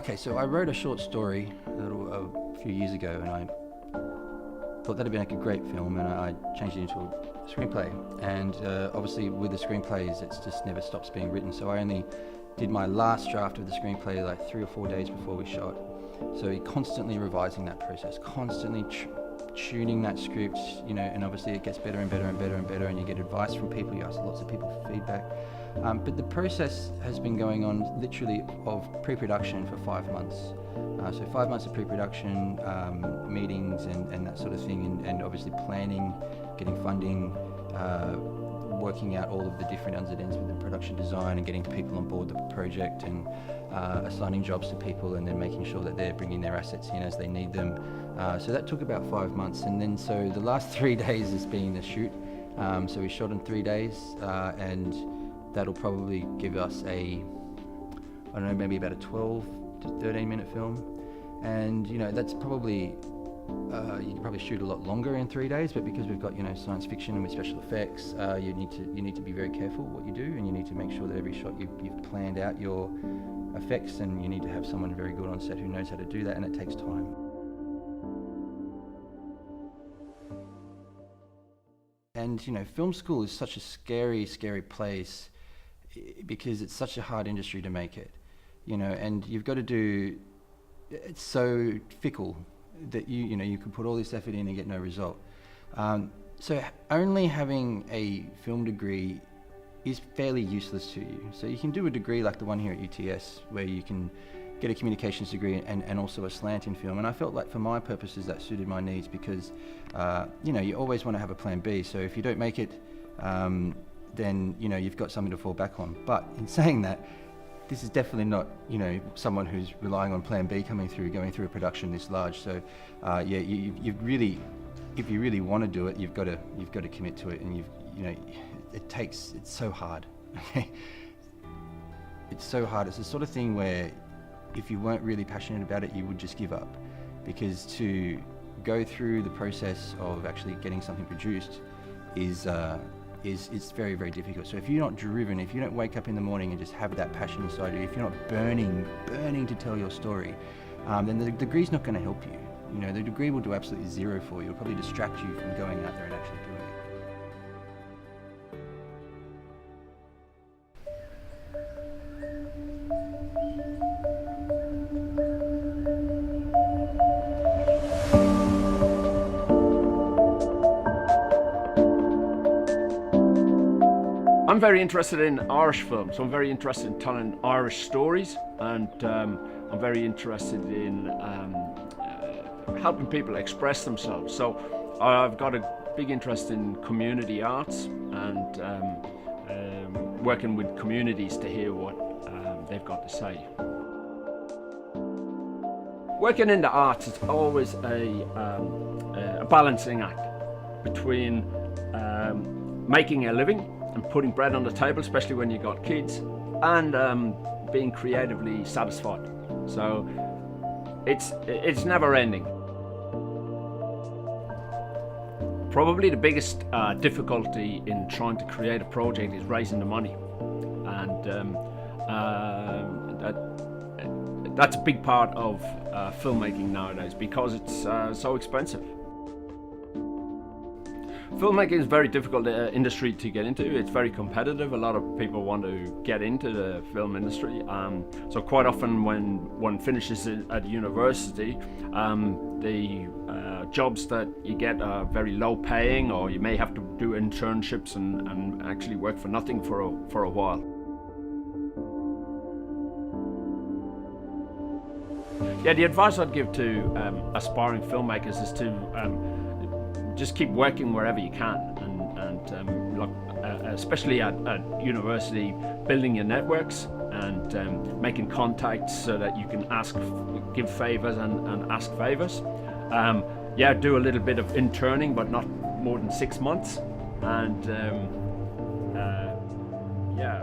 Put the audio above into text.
Okay, so I wrote a short story a few years ago, and I thought that'd be like a great film, and I changed it into a screenplay. And obviously with the screenplays, it just never stops being written, so I only did my last draft of the screenplay like 3 or 4 days before we shot. So you're constantly revising that process, constantly tuning that script, you know, and obviously it gets better and better and better and better, and you get advice from people, you ask lots of people for feedback. But the process has been going on literally of pre-production for 5 months. So 5 months of pre-production, meetings and that sort of thing, and obviously planning, getting funding, working out all of the different ends and ends with the production design and getting people on board the project, and assigning jobs to people, and then making sure that they're bringing their assets in as they need them. So that took about 5 months, and then so the last 3 days has been the shoot. So we shot in 3 days, and that'll probably give us I don't know, maybe about a 12 to 13 minute film. And you know, that's probably you can probably shoot a lot longer in 3 days, but because we've got, you know, science fiction and with special effects, you need to be very careful what you do, and you need to make sure that every shot you've planned out your effects, and you need to have someone very good on set who knows how to do that, and it takes time. And you know, film school is such a scary scary place, because it's such a hard industry to make it, you know, and you've got to do, it's so fickle that you know, you can put all this effort in and get no result. So only having a film degree is fairly useless to you. So you can do a degree like the one here at UTS, where you can get a communications degree and also a slant in film. And I felt like for my purposes that suited my needs, because you know, you always want to have a plan B. So if you don't make it, then you know, you've got something to fall back on. But in saying that, this is definitely not, you know, someone who's relying on plan B going through a production this large. So yeah, you really, if you really want to do it, you've got to commit to it, and you know, it's so hard. Okay, it's so hard. It's the sort of thing where if you weren't really passionate about it, you would just give up, because to go through the process of actually getting something produced is very, very difficult. So if you're not driven, if you don't wake up in the morning and just have that passion inside you, if you're not burning to tell your story, then the degree's not going to help you. You know, the degree will do absolutely zero for you. It'll probably distract you from going out there and actually doing it. I'm very interested in Irish films. I'm very interested in telling Irish stories, and I'm very interested in helping people express themselves. So I've got a big interest in community arts, and working with communities to hear what they've got to say. Working in the arts is always a balancing act between making a living and putting bread on the table, especially when you got kids, and being creatively satisfied. So it's never ending. Probably the biggest difficulty in trying to create a project is raising the money, and that's a big part of filmmaking nowadays, because it's so expensive. Filmmaking is a very difficult industry to get into. It's very competitive. A lot of people want to get into the film industry. So quite often when one finishes at university, the jobs that you get are very low paying, or you may have to do internships and actually work for nothing for a while. Yeah, the advice I'd give to aspiring filmmakers is to just keep working wherever you can, and like, especially at university, building your networks and making contacts so that you can give favors and ask favors. Yeah, do a little bit of interning, but not more than 6 months, and yeah.